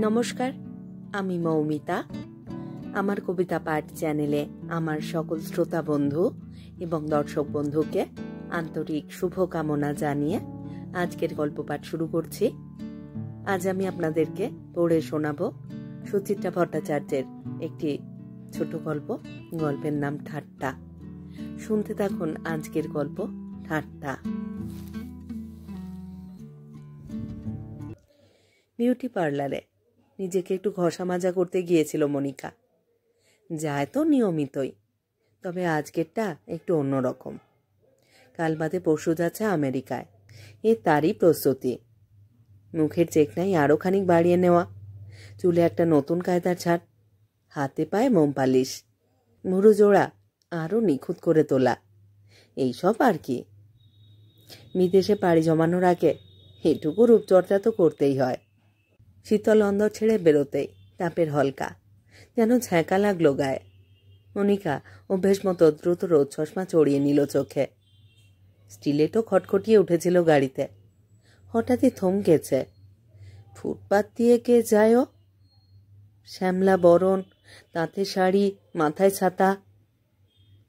নমস্কার, আমি মৌমিতা। আমার কবিতা পাঠ চ্যানেলে আমার সকল শ্রোতা বন্ধু এবং দর্শক বন্ধুকে আন্তরিক শুভকামনা জানিয়ে আজকের গল্প পাঠ শুরু করছি। আজ আমি আপনাদেরকে পড়ে শোনাব সুচিত্রা ভট্টাচার্যের একটি ছোট গল্প। গল্পের নাম ঠাট্টা। শুনতে থাকুন আজকের গল্প ঠাট্টা। বিউটি পার্লারে নিজেকে একটু ঘষা মাজা করতে গিয়েছিল মনিকা। যায় তো নিয়মিতই, তবে আজকেরটা একটু অন্যরকম। কাল বাদে পরশু যাচ্ছে আমেরিকায়, তারই প্রস্তুতি। মুখের চেকনাই আরও খানিক বাড়িয়ে নেওয়া, চুলে একটা নতুন কায়দার ছাড়, হাতে পায়ে মোম পালিশ, মুড়ো জোড়া আরও নিখুঁত করে তোলা, এইসব আর কি। বিদেশে পাড়ি জমানোর আগে এটুকু রূপচর্চা তো করতেই হয়। শীতল অন্দর ছেড়ে বেরোতেই তাপের হলকা যেন ছ্যাঁকা লাগলো গায়ে। মনিকা অভ্যেস মতো দ্রুত রোদ চশমা চড়িয়ে নিল চোখে। স্টিলেটও খটখটিয়ে উঠেছিল গাড়িতে। হঠাৎই থমকেছে। ফুটপাত দিয়ে কে যায়? শ্যামলা বরণ, তাঁতে শাড়ি, মাথায় ছাতা।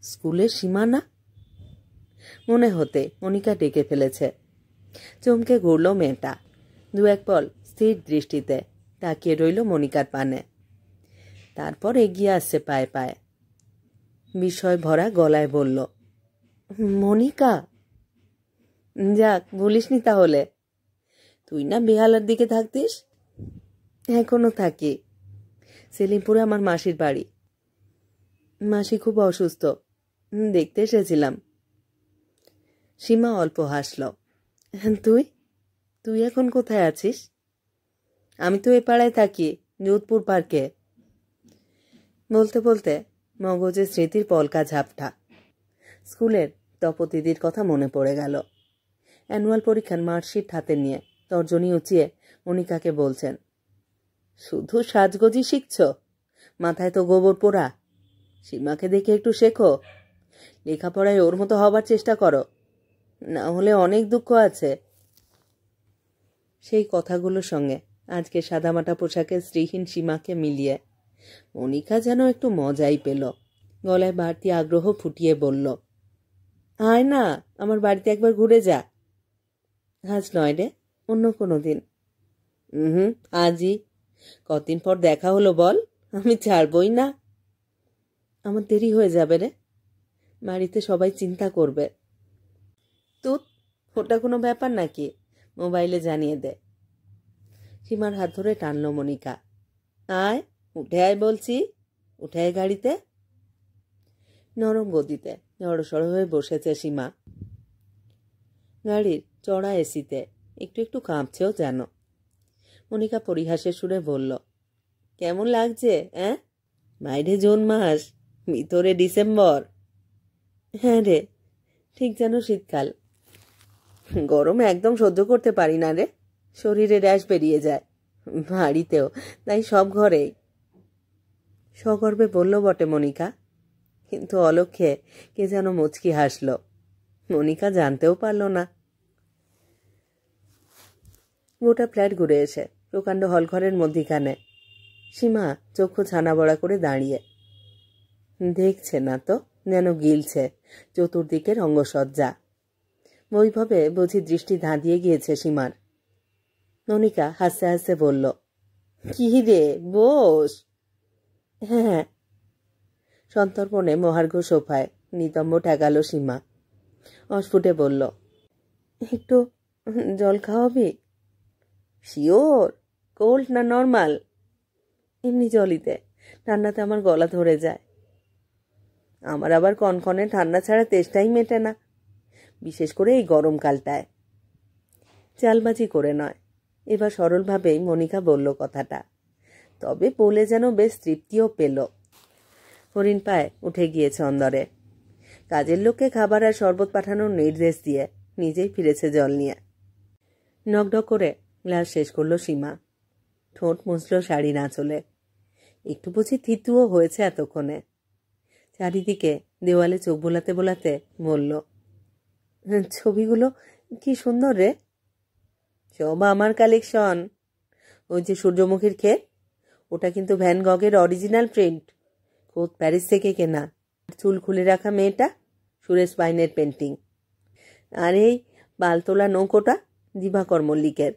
স্কুলের সীমানা মনে হতে মনিকা ডেকে ফেলেছে। চমকে ঘুরল মেয়েটা। দু এক পল স্থির দৃষ্টিতে তাকিয়ে রইল মনিকার পানে। তারপর এগিয়ে আসছে পায়ে পায়ে। বিস্ময় ভরা গলায় বলল, মনিকা। যাক, বলিসনি তাহলে। তুই না বেহালার দিকে থাকতিস? এখনো থাকি। সেলিমপুরে আমার মাসির বাড়ি। মাসি খুব অসুস্থ, দেখতে এসেছিলাম। সীমা অল্প হাসল। তুই তুই এখন কোথায় আছিস? আমি তো এ পাড়ায় থাকি, যোধপুর পার্কে। বলতে বলতে মগজে স্মৃতির পলকা ঝাপটা। স্কুলের তপতিদির কথা মনে পড়ে গেল। অ্যানুয়াল পরীক্ষার মার্কশিট হাতে নিয়ে তর্জনী উঁচিয়ে মনিকাকে বলছেন, শুধু সাজগোজি শিখছ? মাথায় তো গোবর পোড়া। সীমাকে দেখে একটু শেখো। লেখাপড়ায় ওর মতো হবার চেষ্টা করো, না হলে অনেক দুঃখ আছে। সেই কথাগুলোর সঙ্গে আজকে সাদামাটা পোশাকের স্ত্রীহীন সীমাকে মিলিয়ে মনিকা যেন একটু মজাই পেল। গলায় বাড়তি আগ্রহ ফুটিয়ে বলল, আয় না, আমার বাড়িতে একবার ঘুরে যা। আজ নয় রে, অন্য কোনো দিন। আজই। কতদিন পর দেখা হলো বল, আমি ছাড়বই না। আমার দেরি হয়ে যাবে রে, বাড়িতে সবাই চিন্তা করবে। তুই ওটা কোনো ব্যাপার নাকি, মোবাইলে জানিয়ে দে। সীমার হাত ধরে টানল মনিকা। আয়, উঠে আয় বলছি, উঠে আয় গাড়িতে। নরম গদিতে জড়সড় হয়ে বসেছে সীমা। গাড়ির চড়া এসিতে একটু একটু কাঁপছেও যেন। মনিকা পরিহাসের সুরে বলল, কেমন লাগছে? বাইরে জুন মাস, ভিতরে ডিসেম্বর। হ্যাঁ রে, ঠিক যেন শীতকাল। গরম একদম সহ্য করতে পারি না রে, শরীরে র্যাশ বেরিয়ে যায়। বাড়িতেও তাই, সব ঘরেই। সগর্বে বলল বটে মনিকা, কিন্তু অলক্ষ্যে কে যেন মুচকি হাসল। মনিকা জানতেও পারল না। গোটা ফ্ল্যাট ঘুরে এসে প্রকাণ্ড হলঘরের মধ্যিখানে সীমা চক্ষু ছানা বড়া করে দাঁড়িয়ে দেখছে না তো, যেন গিলছে চতুর্দিকের অঙ্গসজ্জা। বৈভবে বুঝি দৃষ্টি ধাঁধিয়ে গিয়েছে সীমার। মনিকা হাসতে হাসতে বলল, কি রে, বস। হ্যাঁ। সন্তর্পণে মহার্ঘ সোফায় নিতম্ব ঠেকালো সীমা। অস্ফুটে বলল, একটু জল খাওয়াবি? শিওর। কোল্ড না নর্মাল? এমনি জলিতে, ঠান্ডাতে আমার গলা ধরে যায়। আমার আবার কনকনে ঠান্ডা ছাড়া তেষ্টাই মেটে না, বিশেষ করে এই গরমকালটায়। চালবাজি করে নয়, এবার সরলভাবেই মনিকা বলল কথাটা, তবে বলে যেন বেশ তৃপ্তিও পেল। হরিণ পায়ে উঠে গিয়েছে অন্দরে। কাজের লোককে খাবার আর শরবত পাঠানোর নির্দেশ দিয়ে নিজেই ফিরেছে জল নিয়ে। নকডক করে গ্লাস শেষ করল সীমা। ঠোঁট মুছল শাড়ির আঁচলে। একটু বুঝি থিতুও হয়েছে এতক্ষণে। চারিদিকে দেওয়ালে চোখ বোলাতে বোলাতে বলল, ছবিগুলো কি সুন্দর রে। সব আমার কালেকশন। ওই যে সূর্যমুখীর ক্ষেত, ওটা কিন্তু ভ্যান গগের অরিজিনাল প্রিন্ট, খোদ প্যারিস থেকে কেনা। চুল খুলে রাখা মেয়েটা সুরেশ পাইনের পেন্টিং। আর এই বালতোলা নৌকোটা দিবাকর মল্লিকের।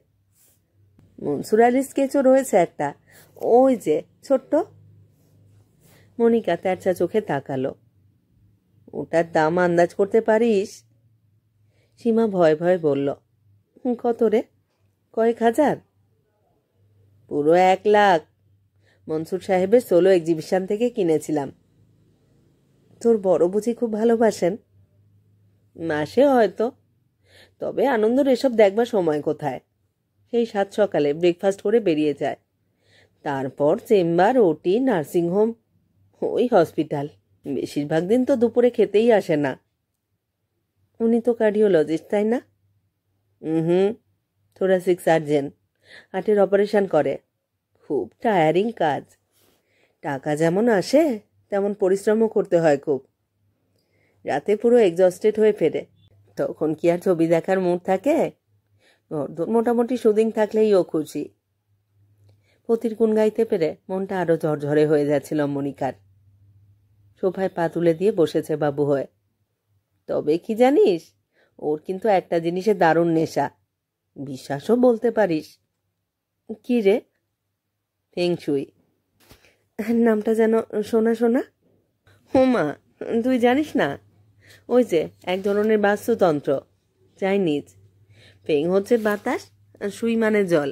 মনসুর আলীর স্কেচও রয়েছে একটা, ওই যে ছোট্ট। মনিকা তেরছা চোখে তাকালো। ওটার দাম আন্দাজ করতে পারিস? সীমা ভয়ে ভয়ে বলল, কত রে? কয়েক হাজার? পুরো 1,00,000। মনসুর সাহেবের সোলো এক্সিবিশন থেকে কিনেছিলাম। তোর বড় বুঝি খুব ভালোবাসেন? মাসে হয়তো, তবে আনন্দর এসব দেখবার সময় কোথায়। সেই 7 সকালে ব্রেকফাস্ট করে বেরিয়ে যায়, তারপর চেম্বার, ওটি, নার্সিংহোম, ওই হসপিটাল। বেশিরভাগ দিন তো দুপুরে খেতেই আসে না। উনি তো কার্ডিওলজিস্ট, তাই না? থোরাসিক সার্জেন, হার্টের অপারেশন করে। খুব টায়ারিং কাজ। টাকা যেমন আসে তেমন পরিশ্রমও করতে হয় খুব। রাতে পুরো এক্সস্টেড হয়ে ফেরে। তখন কি আর ছবি দেখার মুড থাকে? মোটামুটি সুদিন থাকলেই ও খুশি। পতির গুণ গাইতে পেরে মনটা আরো ঝরঝরে হয়ে যাচ্ছিল মনিকার। সোফায় পা তুলে দিয়ে বসেছে বাবু হয়ে। তবে কি জানিস, ওর কিন্তু একটা জিনিসে দারুণ নেশা, বিশ্বাসও বলতে পারিস। কি রে? ফেংশুই। নামটা যেন শোনা শোনা। হুমা, তুই জানিস না? ওই যে এক ধরনের বাস্তুতন্ত্র, চাইনিজ। ফেং হচ্ছে বাতাস, আর সুই মানে জল।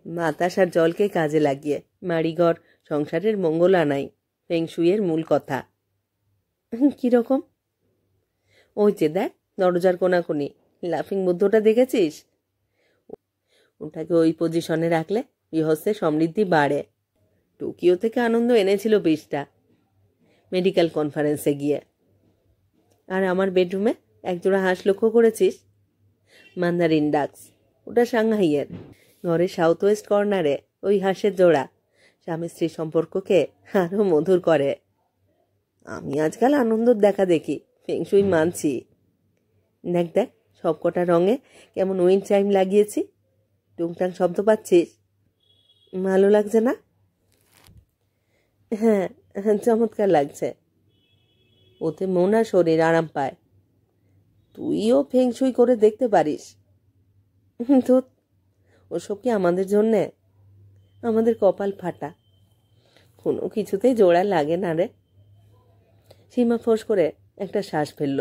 বাতাস আর জলকে কাজে লাগিয়ে বাড়িঘর সংসারের মঙ্গল আনাই ফেংশুইয়ের মূল কথা। কিরকম? ওই যে দেখ দরজার কোনাকুনি লাফিং বুদ্ধটা দেখেছিস? ওটাকে ওই পজিশনে রাখলে গৃহস্থের সমৃদ্ধি বাড়ে। টোকিও থেকে আনন্দ এনেছিল 20টা মেডিকেল কনফারেন্সে গিয়ে। আর আমার বেডরুমে একজোড়া হাঁস লক্ষ্য করেছিস? মান্দারিন ডাক্স, ওটা সাংহাইয়ের। ঘরের সাউথ ওয়েস্ট কর্নারে ওই হাঁসের জোড়া স্বামী স্ত্রী সম্পর্ককে আরো মধুর করে। আমি আজকাল আনন্দর দেখা দেখি, ফেংশুই মানছি। দেখ দেখ সবকটা রঙে কেমন উইন্ড চাইম লাগিয়েছি, টুংটাং শব্দ পাচ্ছিস? ভালো লাগছে না? হ্যাঁ, চমৎকার লাগছে। ওতে মন আর শরীর আরাম পায়। তুইও ফেংশুই করে দেখতে পারিস। তো ওসব কি আমাদের জন্যে? আমাদের কপাল ফাটা, কোনো কিছুতেই জোড়া লাগে না রে। সীমা ফোঁস করে একটা শ্বাস ফেলল।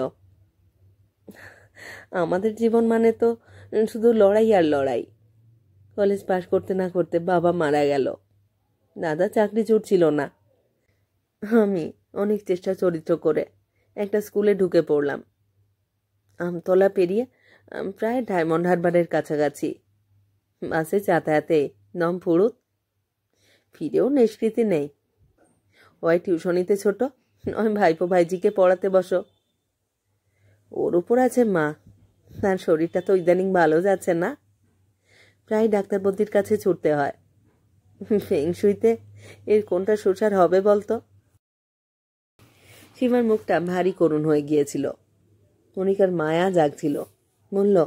আমাদের জীবন মানে তো শুধু লড়াই আর লড়াই। কলেজ পাশ করতে না করতে বাবা মারা গেল, দাদা চাকরি জুটছিল না। আমি অনেক চেষ্টা চরিত্র করে একটা স্কুলে ঢুকে পড়লাম। আমতলা পেরিয়ে প্রায় ডায়মন্ড হারবারের কাছাকাছি। বাসে যাতায়াতে দম ফুরুত, ফিরেও নিষ্কৃতি নেই। হয় টিউশনিতে ছোট, নয় ভাইপো ভাইজিকে পড়াতে বসো। ওর উপর আছে মা, তার শরীরটা তো ইদানিং ভালো যাচ্ছে না, প্রায় ডাক্তার বদ্দির কাছে ছুটতে হয়। ফেংশুইতে এর কোনটা সুসার হবে বলতো? সীমার মুখটা ভারী করুণ হয়ে গিয়েছিল। মনিকার মায়া জাগছিল। বলল,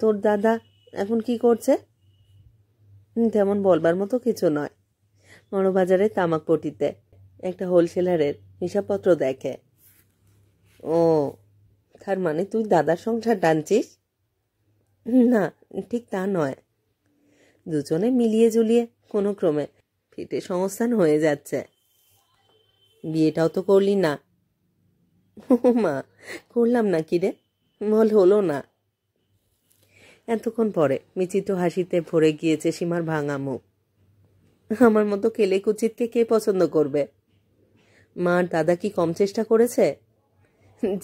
তোর দাদা এখন কি করছে? তেমন বলবার মতো কিছু নয়, বড়বাজারে তামাক পটিতে একটা হোলসেলারের হিসাবপত্র দেখে। ও, তার মানে তুই দাদার সংসার টানছিস? না, ঠিক তা নয়। দুজনে মিলিয়ে জুলিয়ে কোনো ক্রমে ফিটে সংস্থান হয়ে যাচ্ছে। বিয়েটাও তো করলি না। মা, করলাম না কি রে, বল হলো না। এতক্ষণ পরে বিচিত্র হাসিতে ভরে গিয়েছে সীমার ভাঙা মুখ। আমার মতো কেলে কুচিতকে কে পছন্দ করবে? মার দাদা কি কম চেষ্টা করেছে?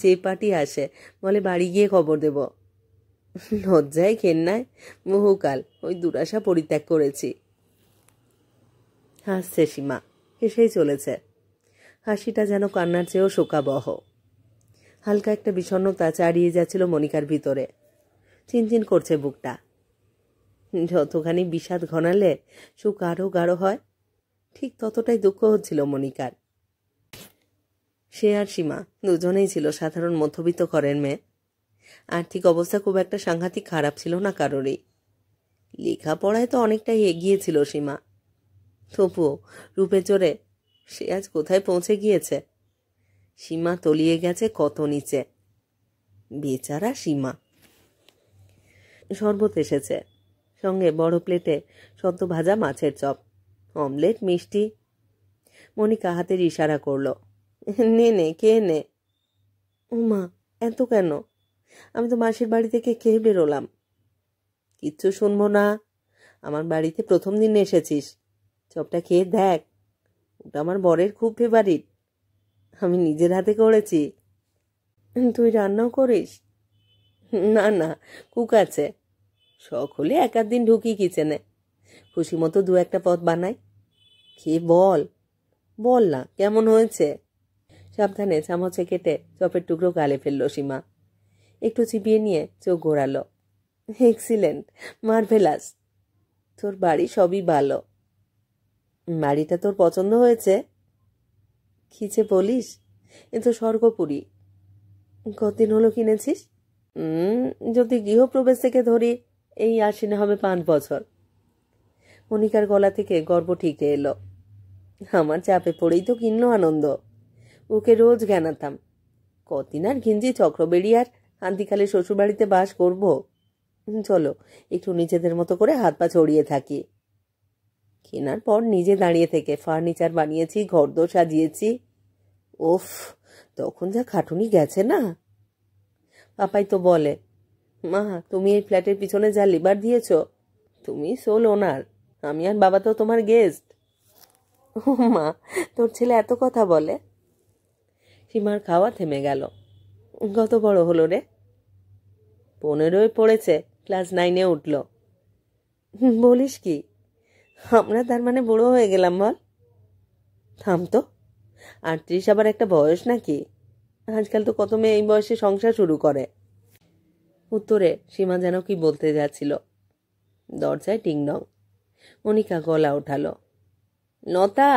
যে পার্টি আসে বলে বাড়ি গিয়ে খবর দেব। লজ্জায় ঘেন্নায় বহুকাল ওই দুরাশা পরিত্যাগ করেছি। হাসছে সীমা, হেসেই চলেছে। হাসিটা যেন কান্নার চেয়েও শোকাবহ। হালকা একটা বিষণ্ণতা চাড়িয়ে যাচ্ছিল মনিকার ভিতরে। চিনচিন করছে বুকটা। যতখানি বিষাদ ঘনালে সুখ আরও গাঢ় হয়, ঠিক ততটাই দুঃখ হচ্ছিল মনিকার। সে আর সীমা দুজনেই ছিল সাধারণ মধ্যবিত্ত ঘরের মেয়ে। আর্থিক অবস্থা খুব একটা সাংঘাতিক খারাপ ছিল না কারোরই। লেখাপড়ায় তো অনেকটাই এগিয়ে ছিল সীমা, তবুও রূপে চড়ে সে আজ কোথায় পৌঁছে গিয়েছে। সীমা তলিয়ে গেছে কত নিচে। বেচারা সীমা। শরবত এসেছে, সঙ্গে বড় প্লেটে সদ্য ভাজা মাছের চপ, অমলেট, মিষ্টি। মনিকা হাতের ইশারা করল, নে নে খেয়ে নে। মা, এত কেন? আমি তো মাসির বাড়ি থেকে খেয়ে বেরোলাম। কিচ্ছু শুনবো না। আমার বাড়িতে প্রথম দিন এসেছিস, চপটা খেয়ে দেখ। ওটা আমার বরের খুব ফেভারিট, আমি নিজের হাতে করেছি। তুই রান্নাও করিস? না না, কুক আছে। শখ হলে এক আধ দিন ঢুকি কিচেনে, খুশি মতো দু একটা পদ বানাই। খেয়ে বল, বল না কেমন হয়েছে। সাবধানে চামচে কেটে চপের টুকরো গালে ফেলল সীমা। একটু চিবিয়ে নিয়ে চোখ ঘোরালো। Excellent, marvellous. তোর বাড়ি সবই ভালো। বাড়িটা তোর পছন্দ হয়েছে? খিচে বলিস, এ তো স্বর্গপুরী। কতদিন হলো কিনেছিস? যদি গৃহপ্রবেশ থেকে ধরি, এই আশ্বিনে হবে 5 বছর। মনিকার গলা থেকে গর্ব ঠিকরে এলো। আমার চাপে পড়েই তো কিনলো আনন্দ। ওকে রোজ জ্ঞানাতাম, কদিন আর ঘিঞ্জি চক্রবেড়িয়ার শান্তিকালে শ্বশুরবাড়িতে বাস করব। চলো একটু নিজেদের মতো করে হাত পা ছড়িয়ে থাকি। কেনার পর নিজে দাঁড়িয়ে থেকে ফার্নিচার বানিয়েছি, ঘরদোর সাজিয়েছি। ওফ, তখন যা খাটুনি গেছে না। পাপাই তো বলে, মা তুমি এই ফ্ল্যাটের পিছনে যা লিবার দিয়েছ, তুমি সোল ওনার, আমি আর বাবা তো তোমার গেস্ট। ও মা, তোর ছেলে এত কথা বলে? সীমার খাওয়া থেমে গেল। কত বড় হলো রে? 15 পড়েছে, ক্লাস 9-এ উঠল। বলিস কি? আমরা তার মানে বুড়ো হয়ে গেলাম বল? থাম তো, 38 আবার একটা বয়স নাকি? আজকাল তো কত মেয়ে এই বয়সে সংসার শুরু করে। উত্তরে সীমা যেন কি বলতে যাচ্ছিল। দরজায় টিংডং। মনিকা গলা ওঠালো, লতা,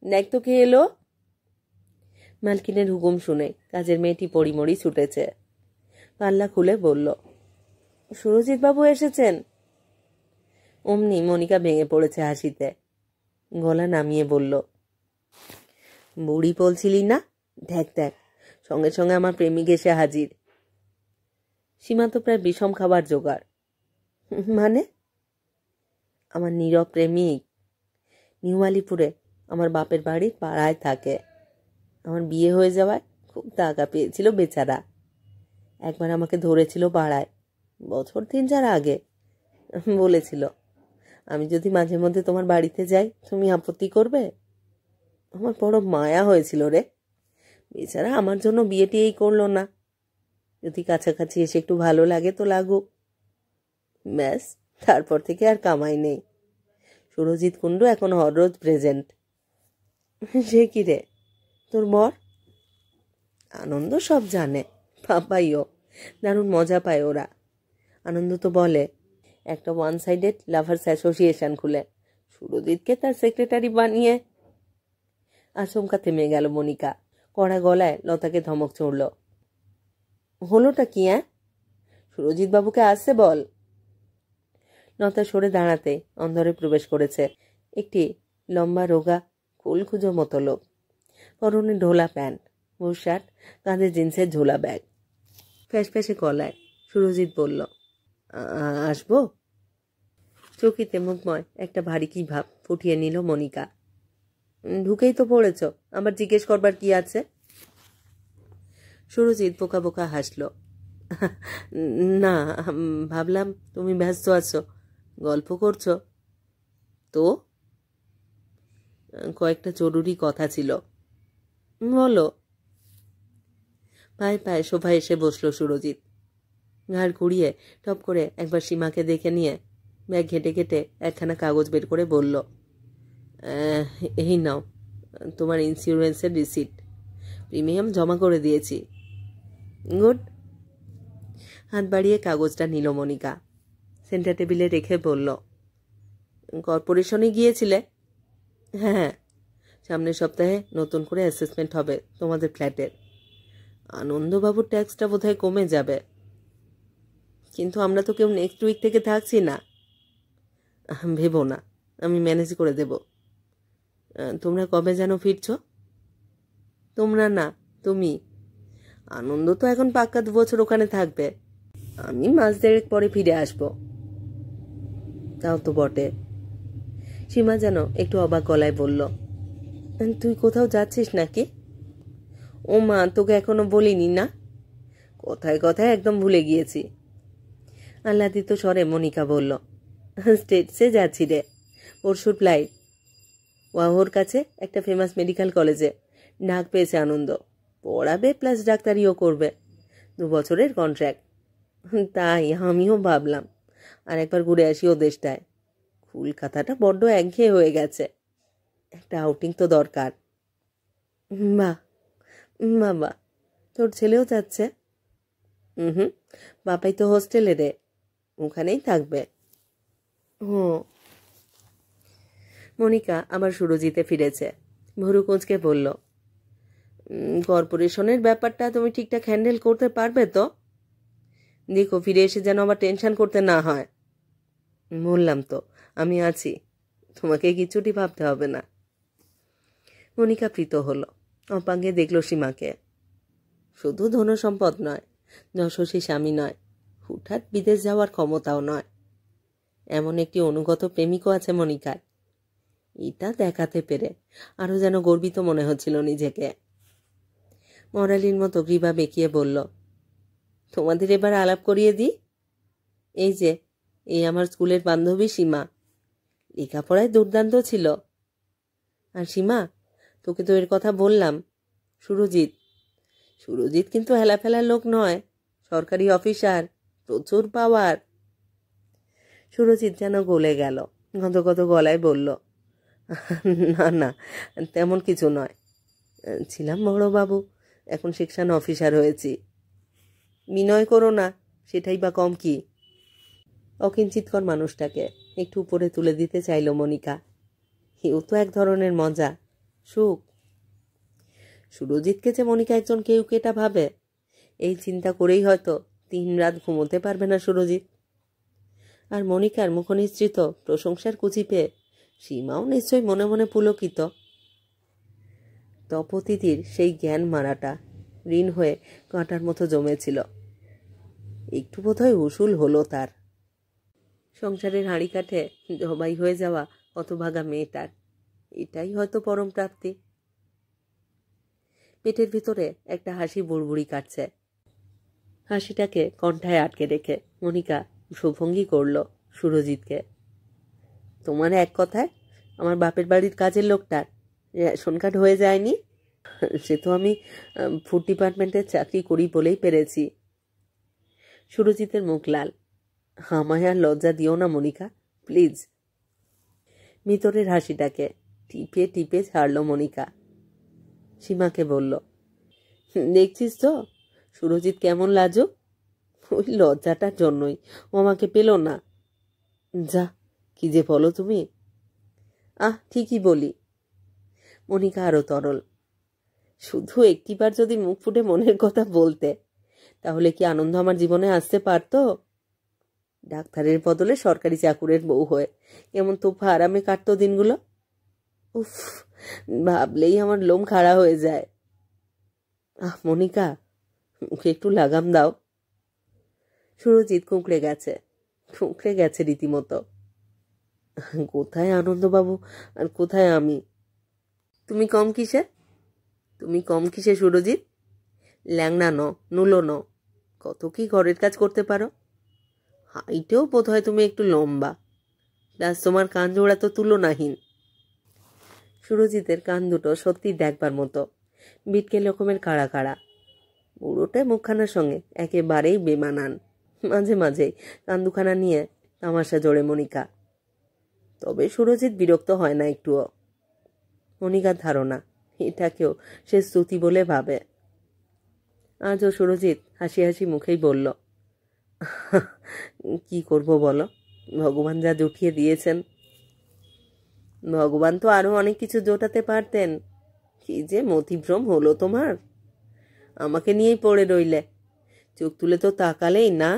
দেখ তো কে এলো। মালকিনের হুকুম শুনে কাজের মেয়েটি পড়িমড়ি ছুটেছে। পাল্লা খুলে বলল, সুরজিৎ বাবু এসেছেন। অমনি মনিকা ভেঙে পড়েছে হাসিতে। গলা নামিয়ে বলল, বুড়ি বলছিলি না? দেখ দেখ, সঙ্গে সঙ্গে আমার প্রেমিক এসে হাজির। সীমা তো প্রায় বিষম খাবার জোগাড়। মানে? আমার নীরব প্রেমিক নিউ আলিপুরে আমার বাপের বাড়ির পাড়ায় থাকে। আমার বিয়ে হয়ে যাওয়ায় খুব টাকা পেয়েছিল বেচারা। একবার আমাকে ধরেছিল পাড়ায়, বছর 3-4 আগে। বলেছিল, আমি যদি মাঝে মধ্যে তোমার বাড়িতে যাই তুমি আপত্তি করবে? আমার বড় মায়া হয়েছিল রে। বেচারা আমার জন্য বিয়েটি এই করলো না, যদি কাছাকাছি এসে একটু ভালো লাগে তো লাগুক। ব্যাস, তারপর থেকে আর কামাই নেই। সুরজিৎ কুণ্ডু এখন হররোজ প্রেজেন্ট। সে কি রে, তোর বর? আনন্দ সব জানে, পাপাইও দারুণ মজা পায় ওরা। আনন্দ তো বলে একটা 1-সাইডেড লাভার্স অ্যাসোসিয়েশন খুলে সুরজিৎকে তার সেক্রেটারি বানিয়ে। আচমকা থেমে গেল মনিকা। কড়া গলায় লতাকে ধমক চড়ল, হলোটা কি? সুরজিৎ বাবুকে আসতে বল। লতা সরে দাঁড়াতে অন্ধরে প্রবেশ করেছে একটি লম্বা রোগা কুলখুজো মতো লোক। পরনে ঢোলা প্যান্ট, বুট শার্ট, কাঁধে জিন্সের ঝোলা ব্যাগ। ফ্যাসফ্যাসে গলায় সুরজিৎ বলল, আসবো? চকিতে মুখময় একটা ভারী কি ভাব ফুটিয়ে নিল মনিকা। ঢুকেই তো পড়েছ, আবার জিজ্ঞেস করবার কি আছে? সুরজিৎ বোকা বোকা হাসল। না, ভাবলাম তুমি ব্যস্ত আছো, গল্প করছো। তো কয়েকটা জরুরি কথা ছিল। বলো। পায়ে পায়ে সোফায় এসে বসলো সুরজিৎ। ঘাড় ঘুরিয়ে টপ করে একবার সীমাকে দেখে নিয়ে ব্যাগ ঘেটে ঘেটে একখানা কাগজ বের করে বলল, এই নাও তোমার ইন্স্যুরেন্সের রিসিট, প্রিমিয়াম জমা করে দিয়েছি। গুড। হাত বাড়িয়ে কাগজটা নিল মনিকা, সেন্টার টেবিলে রেখে বলল, কর্পোরেশনে গিয়েছিলে? হ্যাঁ, সামনের সপ্তাহে নতুন করে অ্যাসেসমেন্ট হবে তোমাদের ফ্ল্যাটের। আনন্দবাবুর ট্যাক্সটা বোধহয় কমে যাবে, কিন্তু আমরা তো কেউ নেক্সট উইক থেকে থাকছি না। ভেবো না, আমি ম্যানেজ করে দেব। তোমরা কবে যেন ফিরছ? তোমরা না, তুমি। আনন্দ তো এখন পাক্কা 2 বছর ওখানে থাকবে। আমি মাস 1.5 পরে ফিরে আসব। তাও তো বটে। সীমা যেন একটু অবাক গলায় বলল, তুই কোথাও যাচ্ছিস নাকি? ও মা, তোকে এখনো বলিনি না? কথায় কথায় একদম ভুলে গিয়েছি। আহ্লাদিত স্বরে মনিকা বলল, স্টেটসে যাচ্ছি রে, পরশুর ফ্লাইট। ওয়াহোর কাছে একটা ফেমাস মেডিকেল কলেজে ডাক পেয়েছে আনন্দ। পড়াবে প্লাস ডাক্তারিও করবে। 2 বছরের কন্ট্রাক্ট। তাই আমিও ভাবলাম আর একবার ঘুরে আসি ও দেশটায়। কলকাতাটা বড্ড একঘেয়ে হয়ে গেছে, একটা আউটিং তো দরকার। বাহ বাবা, তোর ছেলেও যাচ্ছে? হুম, বাপাই তো হোস্টেলে রে, ওখানেই থাকবে। ও। মনিকা আবার সুরজিতে ফিরেছে। ভুরু কুঁচকে বলল, কর্পোরেশনের ব্যাপারটা তুমি ঠিকঠাক হ্যান্ডেল করতে পারবে তো? দেখো, ফিরে এসে যেন আবার টেনশন করতে না হয়। বললাম তো, আমি আছি, তোমাকে কিছুটি ভাবতে হবে না। মনিকা প্রীত হলো। অপাঙ্গে দেখল সীমাকে। শুধু ধনসম্পদ নয়, যশস্বী স্বামী নয়, হুটহাট বিদেশ যাওয়ার ক্ষমতাও নয়, এমন একটি অনুগত প্রেমিকও আছে মনিকার। এটা দেখাতে পেরে আরো যেন গর্বিত মনে হচ্ছিল নিজেকে। মরালির মতো গ্রীবা বেঁকিয়ে বলল, তোমাদের এবার আলাপ করিয়ে দিই। এই যে, এই আমার স্কুলের বান্ধবী সীমা, লেখাপড়ায় দুর্দান্ত ছিল। আর সীমা, তোকে তো এর কথা বললাম, সুরজিৎ। সুরজিৎ কিন্তু হেলাফেলার লোক নয়, সরকারি অফিসার, প্রচুর পাওয়ার। সুরজিৎ যেন গলে গেল, গদগদ গলায় বলল, না না, তেমন কিছু নয়। ছিলাম বড়বাবু, এখন সেকশন অফিসার হয়েছি। বিনয় করো না, সেটাই বা কম কি? অকিঞ্চিতকর মানুষটাকে একটু উপরে তুলে দিতে চাইল মনিকা। এও তো এক ধরনের মজা, সুখ। সুরজিৎকে যে মনিকা একজন কেউ কেটা ভাবে, এই চিন্তা করেই হয়তো 3 রাত ঘুমোতে পারবে না সুরজিৎ। আর মনিকার মুখনিসৃত প্রশংসার কুচি পেয়ে সীমাও নিশ্চয়ই মনে মনে পুলকিত। তপতিথির সেই জ্ঞান মারাটা ঋণ হয়ে কাঁটার মতো জমেছিল। একটু বোধহয় উসুল হলো তার। সংসারের হাঁড়ি কাঠে জবাই হয়ে যাওয়া হতভাগা মেয়েটার এটাই হয়তো পরম প্রাপ্তি। পেটের ভিতরে একটা হাসি বুড়বুড়ি কাটছে। হাসিটাকে কণ্ঠায় আটকে রেখে মনিকা ভ্রুভঙ্গি করল সুরজিৎকে। তোমার এক কথায় আমার বাপের বাড়ির কাজের লোকটার রেশন কার্ড হয়ে যায়নি? সে তো আমি ফুড ডিপার্টমেন্টের চাকরি করি বলেই পেরেছি। সুরজিতের মুখ লাল। আমায় আর লজ্জা দিও না মনিকা, প্লিজ। ভিতরের হাসিটাকে টিপে টিপে ছাড়ল মনিকা। সীমাকে বলল, দেখছিস তো সুরজিৎ কেমন লাজুক? ওই লজ্জাটার জন্যই ও আমাকে পেল না। যা, কি যে বলো তুমি। ঠিকই বলি। মনিকা আরো তরল। শুধু একটিবার যদি মুখ ফুটে মনের কথা বলতে, তাহলে কি আনন্দ আমার জীবনে আসতে পারতো? ডাক্তারের বদলে সরকারি চাকুরের বউ হয়ে কেমন তোফা আরামে কাটতো দিনগুলো। উফ, ভাবলেই আমার লোম খাড়া হয়ে যায়। মনিকা, মুখে একটু লাগাম দাও। সুরজিৎ কুঁকড়ে গেছে রীতিমতো। কোথায় আনন্দবাবু আর কোথায় আমি? তুমি কম কিসে সুরজিৎ? ল্যাংনা ন, নুলো ন, কত কি ঘরের কাজ করতে পারো। হাইটেও বোধ হয় তুমি একটু লম্বা, প্লাস তোমার কান জোড়া তো তুলনাহীন। সুরজিতের কান দুটো সত্যি দেখবার মতো, বিটকে রকমের কাড়া কাড়া। বুড়োটা মুখখানার সঙ্গে একেবারেই বেমানান। মাঝে মাঝেই কান দুখানা নিয়ে তামাশা জোড়ে মনিকা। তবে সুরজিৎ বিরক্ত হয় না একটুও। মনিকার ধারণা এটাকেও সে স্তুতি বলে ভাবে। আজও সুরজিৎ হাসি হাসি মুখেই বলল, কি করব বলো, ভগবান যা জুটিয়ে দিয়েছেন। ভগবান তো আরো অনেক কিছু জোটাতে পারতেন। কি যে মতিভ্রম হলো তোমার, আমাকে নিয়েই পড়ে রইলে, চোখ তুলে তো তাকালেই না।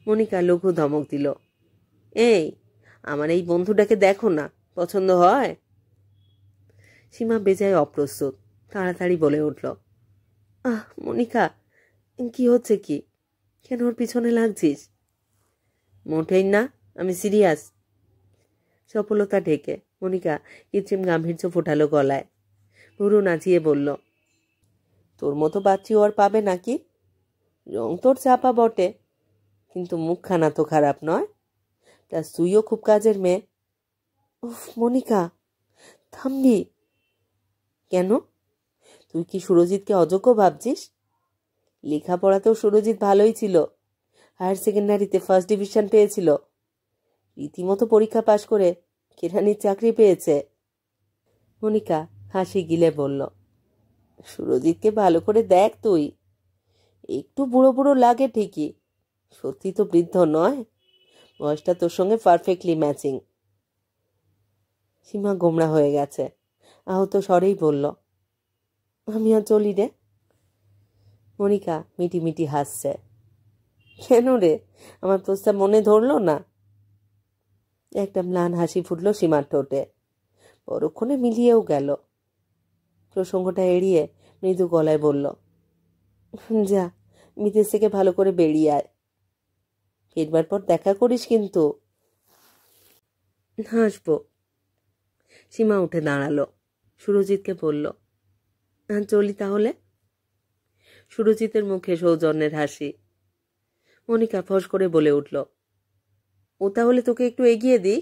মনিকা লঘু ধমক দিল। এই, আমার এই বন্ধুটাকে দেখো না, পছন্দ হয়? সীমা বেজায় অপ্রস্তুত, তাড়াতাড়ি বলে উঠল, আহ মনিকা, কি হচ্ছে কি? কেন ওর পিছনে লাগছিস? মোটেই না, আমি সিরিয়াস। সফলতা ঢেকে মনিকা কৃত্রিম গাম্ভীর্য ফোটালো গলায়, ভুরু নাচিয়ে বলল, তোর মতো বাচ্চি ওর পাবে নাকি? রং তোর চাপা বটে, কিন্তু মুখখানা তো খারাপ নয়, প্লাস তুইও খুব কাজের মেয়ে। উফ মনিকা, থামবি? কেন? তুই কি সুরজিৎকে অযোগ্য ভাবছিস? লেখাপড়াতেও সুরজিৎ ভালোই ছিল, হায়ার সেকেন্ডারিতে ফার্স্ট ডিভিশন পেয়েছিল, রীতিমতো পরীক্ষা পাশ করে কেরানির চাকরি পেয়েছে। মনিকা হাসি গিলে বলল, সুরজিৎকে ভালো করে দেখ তুই, একটু বুড়ো বুড়ো লাগে ঠিকই, সত্যি তো বৃদ্ধ নয়, বয়সটা তোর সঙ্গে পারফেক্টলি ম্যাচিং। সীমা গোমরা হয়ে গেছে, আহত স্বরেই বলল, আমি আর চলি রে। মনিকা মিটি মিটি হাসছে, কেন রে, আমার প্রস্তাব মনে ধরল না? একটা ম্লান হাসি ফুটল সীমার ঠোঁটে, পরক্ষণে মিলিয়েও গেল। প্রসঙ্গটা এড়িয়ে মৃদু গলায় বলল, যা, বিদেশ থেকে ভালো করে বেরিয়ে আয়, ফিরবার পর দেখা করিস কিন্তু। হাসবো। সীমা উঠে দাঁড়ালো, সুরজিৎকে বলল, চলি তাহলে। সুরজিতের মুখে সৌজন্যের হাসি। মনিকা ফস করে বলে উঠল, ও তাহলে তোকে একটু এগিয়ে দিই?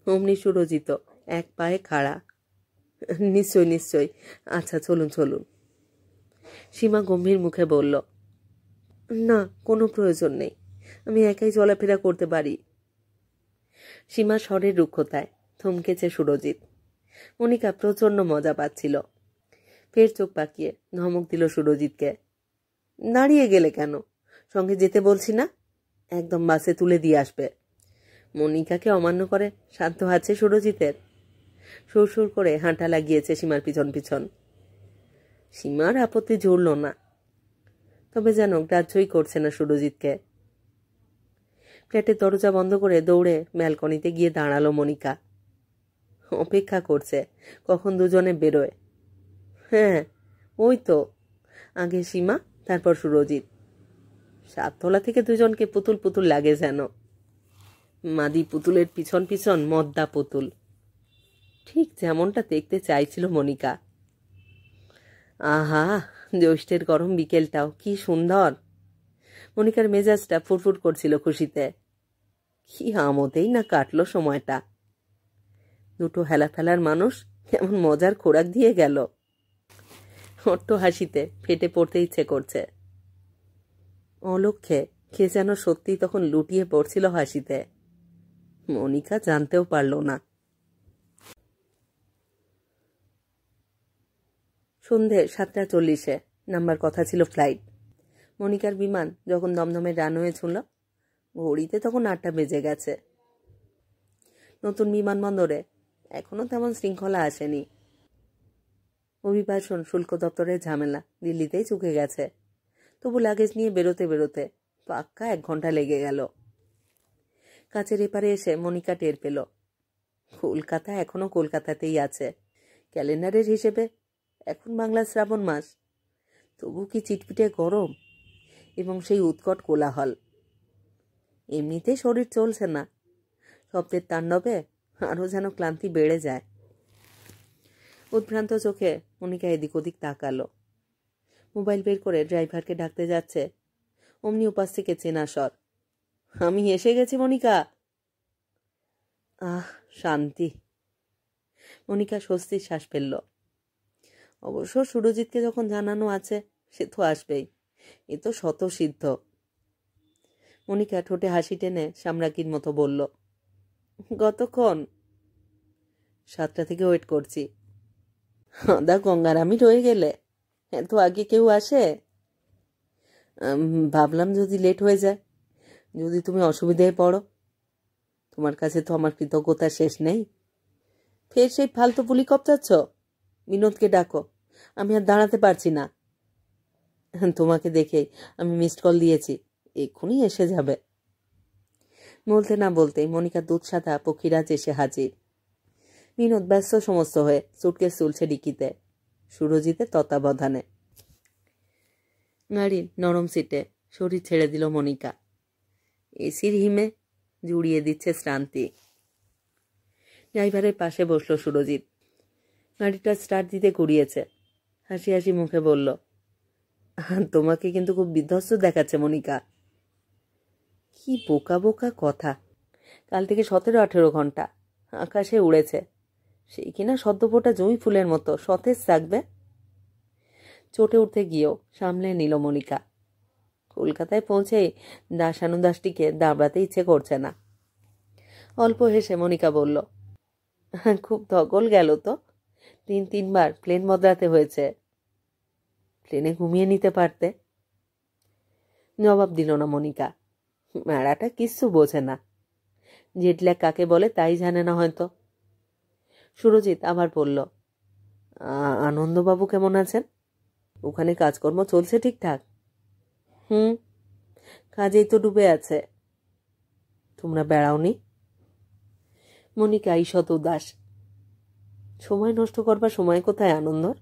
অমনি সুরজিত এক পায়ে খাড়া, নিশ্চয় নিশ্চয়, আচ্ছা চলুন চলুন। সীমা গম্ভীর মুখে বলল, না, কোনো প্রয়োজন নেই, আমি একাই চলাফেরা করতে পারি। সীমা স্বরের রুক্ষতায় থমকেছে সুরজিৎ। মনিকা প্রচণ্ড মজা পাচ্ছিল, ফের চোখ পাকিয়ে ধমক দিল সুরজিৎকে, দাঁড়িয়ে গেলে কেন? সঙ্গে যেতে বলছি না, একদম বাসে তুলে দিয়ে আসবে। মনিকাকে অমান্য করে সাধ্য আছে সুরজিতের? সুরসুর করে হাঁটা লাগিয়েছে সীমার পিছন পিছন। সীমার আপত্তি জুড়ল না, তবে যেন গ্রাহ্যই করছে না সুরজিৎকে। ফ্ল্যাটের দরজা বন্ধ করে দৌড়ে ব্যালকনিতে গিয়ে দাঁড়ালো মনিকা, অপেক্ষা করছে কখন দুজনে বেরোয়। হ্যাঁ, ওই তো, আগে সীমা, তারপর সুরজিৎ। সাততলা থেকে দুজনকে পুতুল পুতুল লাগে যেন, মাদি পুতুলের পিছন পিছন মদ্দা পুতুল, ঠিক যেমনটা দেখতে চাইছিল মনিকা। আহা, জ্যৈষ্ঠের গরম বিকেলটাও কি সুন্দর। মনিকার মেজাজটা ফুরফুর করছিল খুশিতে। কি আমতেই না কাটলো সময়টা। দুটো হেলা ফেলার মানুষ কেমন মজার খোরাক দিয়ে গেল। ছোট্ট হাসিতে ফেটে পড়তে ইচ্ছে করছে। অলক্ষ্যে কে যেন সত্যি তখন লুটিয়ে পড়ছিল হাসিতে, মনিকা জানতেও পারল না। সন্ধে 7:40 নাম্বার কথা ছিল ফ্লাইট। মনিকার বিমান যখন দমদমের রানওয়ে ছুঁল, ঘড়িতে তখন 8টা বেজে গেছে। নতুন বিমানবন্দরে এখনো তেমন শৃঙ্খলা আসেনি। অভিবাসন শুল্ক দপ্তরের ঝামেলা দিল্লিতেই চুকে গেছে, তবু লাগেজ নিয়ে বেরোতে বেরোতে পাক্কা 1 ঘন্টা লেগে গেল। কাছের এপারে এসে মনিকা টের পেল কলকাতা এখনো কলকাতাতেই আছে। ক্যালেন্ডারের হিসেবে এখন বাংলা শ্রাবণ মাস, তবু কি চিটপিটে গরম এবং সেই উৎকট কোলাহল। এমনিতেই শরীর চলছে না, শব্দের তাণ্ডবে আরও যেন ক্লান্তি বেড়ে যায়। উদ্ভ্রান্ত চোখে মনিকা এদিক ওদিক তাকালো। মোবাইল বের করে ড্রাইভারকে ডাকতে যাচ্ছে, অমনি উপাস থেকে চেনা স্বর, আমি এসে গেছি মনিকা। আহ, শান্তি। মনিকা স্বস্তির শ্বাস ফেলল। অবশ্য সুরজিৎকে যখন জানানো আছে, সে তো আসবেই, এ তো স্বতঃসিদ্ধ। মনিকা ঠোঁটে হাসি টেনে সাম্রাজ্ঞীর মতো বলল, কতক্ষণ? 7টা থেকে ওয়েট করছি। আদা গঙ্গার আমি রয়ে গেলে এত আগে কেউ আসে? ভাবলাম যদি লেট হয়ে যায়, যদি তুমি অসুবিধায় পড়ো। তোমার কাছে তো আমার কৃতজ্ঞতা শেষ নেই। ফের সেই ফালতু পুলি কপচাচ্ছ? বিনোদকে ডাকো, আমি আর দাঁড়াতে পারছি না। তোমাকে দেখেই আমি মিসড কল দিয়েছি, এক্ষুনি এসে যাবে। বলতে না বলতেই মনিকার দুধ সাদা পক্ষীরাজ এসে হাজির। বিনোদ ব্যস্ত সমস্ত হয়ে সুটকেস তুলছে ডিকিতে, সুরজিতের তত্ত্বাবধানে। গাড়ির নরম সিটে শরীর ছেড়ে দিল মনিকা। এসির হিমে জুড়িয়ে দিচ্ছে শ্রান্তি। ড্রাইভারের পাশে বসলো সুরজিৎ। গাড়িটা স্টার্ট দিতে ঘুরিয়েছে। হাসি হাসি মুখে বলল, তোমাকে কিন্তু খুব বিধ্বস্ত দেখাচ্ছে মনিকা। কি বোকা বোকা কথা। কাল থেকে 17-18 ঘন্টা আকাশে উড়েছে, সেই কিনা সদ্যপোটা জুঁই ফুলের মতো সতেজ থাকবে। চটে উঠতে গিয়েও সামলে নিল মনিকা। কলকাতায় পৌঁছেই দাসানুদাসটিকে দাবড়াতে ইচ্ছে করছে না। অল্প হেসে মনিকা বলল, খুব ধকল গেল তো, 3 বার প্লেন বদলাতে হয়েছে। প্লেনে ঘুমিয়ে নিতে পারতে। জবাব দিল না মনিকা। মেড়াটা কিচ্ছু বোঝে না, জেটল্যাগ কাকে বলে তাই জানে না হয়তো। সুরজিৎ আবার বলল, আনন্দবাবু কেমন আছেন? ওখানে কাজকর্ম চলছে ঠিকঠাক? কাজেই তো ডুবে আছে। তোমরা বেড়াওনি? মনিকা ঈষৎ উদাস। সময় নষ্ট করবার সময় কোথায় আনন্দর?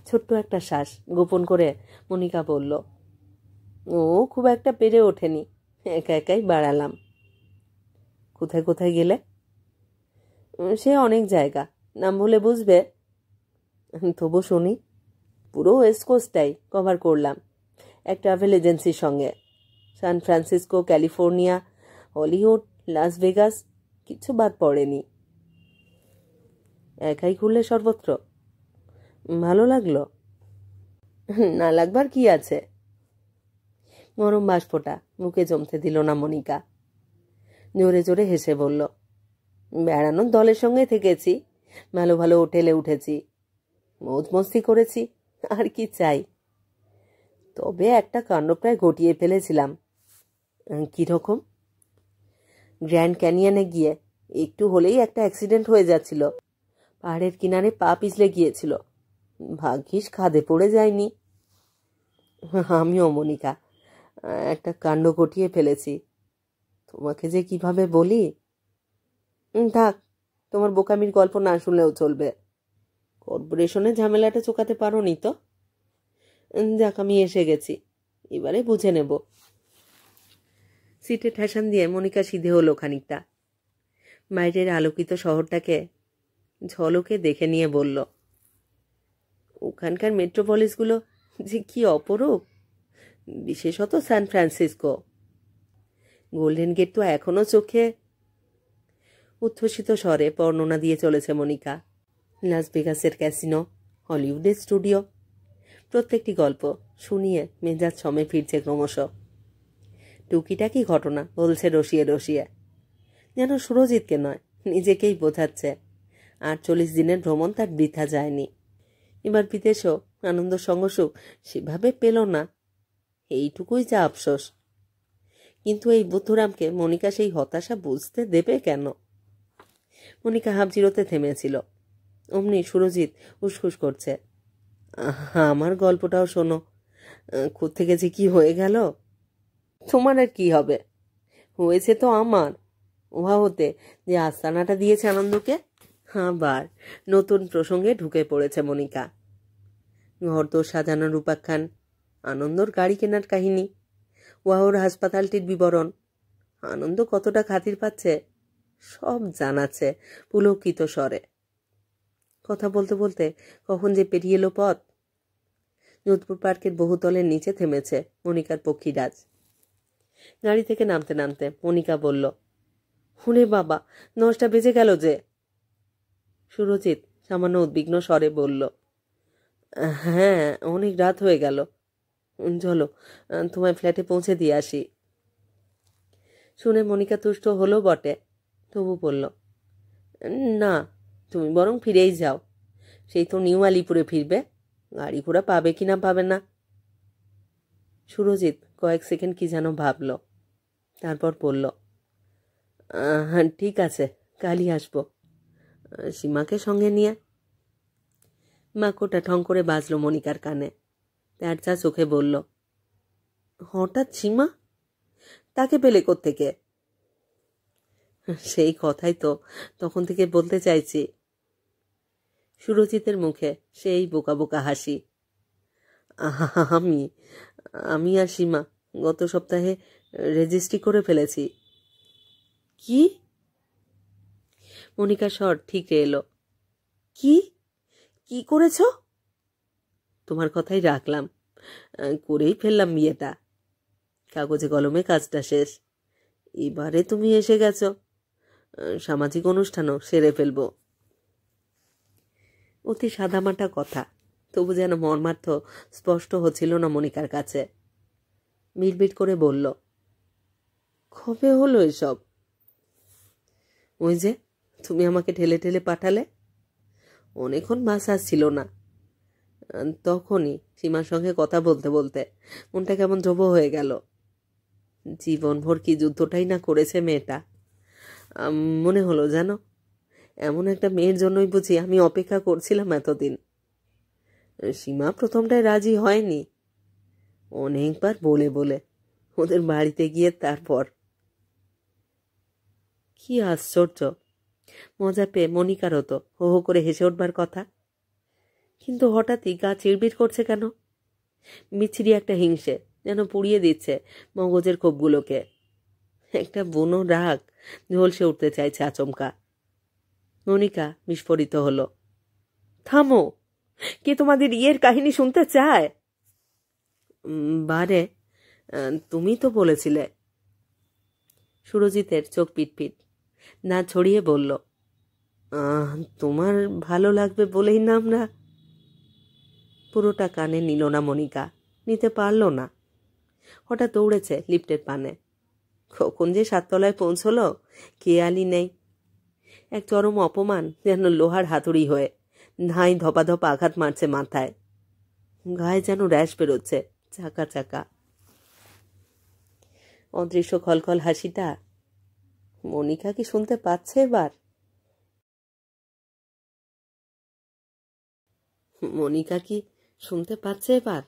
ছোট্ট একটা শ্বাস গোপন করে মনিকা বলল, ও খুব একটা পেরে ওঠেনি, একা একাই বাড়ালাম। কোথায় কোথায় গেলে? সে অনেক জায়গা, নাম বলে বুঝবে। তবু শুনি। পুরো ওয়েস্ট কোস্টটাই কভার করলাম এক ট্রাভেল এজেন্সির সঙ্গে। San Francisco, California, Hollywood, Las Vegas, কিছু বাদ পড়েনি। একাই ঘুরলে সর্বত্র? ভালো লাগলো? না লাগবার কি আছে? গরম বাষ্পটা মুখে জমতে দিল না মনিকা। জোরে জোরে হেসে বলল, বেড়ানোর দলের সঙ্গে থেকেছি, ভালো ভালো হোটেলে উঠেছি, মৌজ মস্তি করেছি, আর কি চাই? তবে একটা কাণ্ড প্রায় ঘটিয়ে ফেলেছিলাম। কিরকম? গ্র্যান্ড ক্যানিয়নে গিয়ে একটু হলেই একটা অ্যাক্সিডেন্ট হয়ে যাচ্ছিল। পাহাড়ের কিনারে পা পিছলে গিয়েছিল, ভাগ্যিস খাদে পড়ে যায়নি। আমিও মনিকা একটা কাণ্ড ঘটিয়ে ফেলেছি, তোমাকে যে কিভাবে বলি। থাক, তোমার বোকামির গল্প না শুনলেও চলবে। কর্পোরেশনের ঝামেলাটা চোকাতে পারো নি তো? যাক, আমি এসে গেছি, এবারে বুঝে নেব। সিটে ঠেসান দিয়ে মনিকা সিধে হলো খানিকটা। বাইরের আলোকিত শহরটাকে ঝলকে দেখে নিয়ে বলল, ওখানকার মেট্রোপলিসগুলো যে কি অপরূপ, বিশেষত সান ফ্রান্সিসকো। গোল্ডেন গেট তো এখনো চোখে। উচ্ছ্বসিত স্বরে বর্ণনা দিয়ে চলেছে মনিকা। লাস ভেগাসের ক্যাসিনো, হলিউডের স্টুডিও, প্রত্যেকটি গল্প শুনিয়ে মেজাজ সমে ফিরছে ক্রমশ। টুকিটাকি ঘটনা বলছে রসিয়ে রসিয়ে, যেন সুরজিৎকে নয় নিজেকেই বোঝাচ্ছে 48 দিনের ভ্রমণ তার বৃথা যায়নি। এবার বিদেশেও আনন্দ সঙ্গ সুখ সেভাবে পেল না, এইটুকুই যা আফসোস। কিন্তু এই বুদ্ধুরামকে মনিকা সেই হতাশা বুঝতে দেবে কেন? মনিকা হাফ জিরোতে থেমেছিল। অমনি সুরজিৎ উসখুস করছে, আমার গল্পটাও শোনো, কোত্থেকে যে কি হয়ে গেল। তোমার আর কি হবে, হয়েছে তো আমার। উহা হতে যে আস্তানাটা দিয়েছে আনন্দকে। আবার নতুন প্রসঙ্গে ঢুকে পড়েছে মনিকা। ঘরদোর সাজানোর উপাখ্যান, আনন্দর গাড়ি কেনার কাহিনী, ওয়াহর হাসপাতালটির বিবরণ, আনন্দ কতটা খাতির পাচ্ছে সব জানাচ্ছে পুলকিত স্বরে। কথা বলতে বলতে কখন যে পেরিয়ে এলো পথ। যোধপুর পার্কের বহুতলের নিচে থেমেছে মনিকার পক্ষীরাজ। গাড়ি থেকে নামতে নামতে মনিকা বলল, হুনে বাবা, 9টা বেজে গেল যে। সুরজিৎ সামান্য উদ্বিগ্ন স্বরে বলল, হ্যাঁ, অনেক রাত হয়ে গেল। চলো, তোমায় ফ্ল্যাটে পৌঁছে দিয়ে আসি। শুনে মনিকা তুষ্ট হলো বটে, তবু বলল, না, তুমি বরং ফিরেই যাও। সেই তো নিউ আলিপুরে ফিরবে, গাড়ি ঘোড়া পাবে কি না পাবে না। সুরজিৎ কয়েক সেকেন্ড কি যেন ভাবল, তারপর বলল, হ্যাঁ ঠিক আছে, কালই আসবো, সীমাকে সঙ্গে নিয়ে। মাকোটা ঠং করে বাজল মনিকার কানে। তার চা চোখে বলল, হঠাৎ সীমা? তাকে পেলে কোত্থেকে? সেই কথাই তো তখন থেকে বলতে চাইছি। সুরজিতের মুখে সেই বোকা বোকা হাসি। আমি আমি আর সীমা গত সপ্তাহে রেজিস্ট্রি করে ফেলেছি। কি? মনিকা স্বর ঠিক এলো। কি কি করেছ? তোমার কথাই রাখলাম, করেই ফেললাম বিয়েটা। কাগজে কলমে কাজটা শেষ। এবারে তুমি এসে গেছ, সামাজিক অনুষ্ঠানও সেরে ফেলবো। অতি সাদামাটা কথা, তবু যেন মর্মার্থ স্পষ্ট হচ্ছিল না মনিকার কাছে। মিটবিট করে বলল, কবে হলো এসব? ওই যে তুমি আমাকে ঠেলে ঠেলে পাঠালে, অনেকক্ষণ বাস আসছিল না, তখনই সীমার সঙ্গে কথা বলতে বলতে মনটা কেমন দ্রব হয়ে গেল। জীবনভর কি যুদ্ধটাই না করেছে মেয়েটা। মনে হলো জানো, এমন একটা মেয়ের জন্যই বুঝি আমি অপেক্ষা করছিলাম এতদিন। সীমা প্রথমটায় রাজি হয়নি, অনেকবার বলে বলে ওদের বাড়িতে গিয়ে তারপর। কি আশ্চর্য, মজা পেয়ে মনিকারও তো হো হো করে হেসে উঠবার কথা, কিন্তু হঠাৎই গা চিড়বিড় করছে কেন? বিচ্ছিরি একটা হিংসে যেন পুড়িয়ে দিচ্ছে মগজের ক্ষোভগুলোকে। একটা বুনো রাগ ঝলসে উঠতে চাইছে আচমকা। মনিকা বিস্ফোরিত হলো। থামো, কে তোমাদের ইয়ের কাহিনী শুনতে চায়? বারে, তুমি তো বলেছিলে। সুরজিতের চোখ পিটপিট, না ছড়িয়ে বলল, তোমার ভালো লাগবে বলেই না আমরা। পুরোটা কানে নিল না মনিকা, নিতে পারল না। হঠাৎ দৌড়েছে লিফটের পানে। কখন যে 7 তলায় পৌঁছলো খেয়ালই নেই। এক চরম অপমান যেন লোহার হাতুড়ি হয়ে ধাঁই ধপাধপ আঘাত মারছে মাথায়। গায়ে যেন র্যাশ বেরোচ্ছে চাকা চাকা। অদৃশ্য খলখল হাসিটা মনিকা কি শুনতে পাচ্ছে এবার? মনিকা কি শুনতে পাচ্ছে এবার?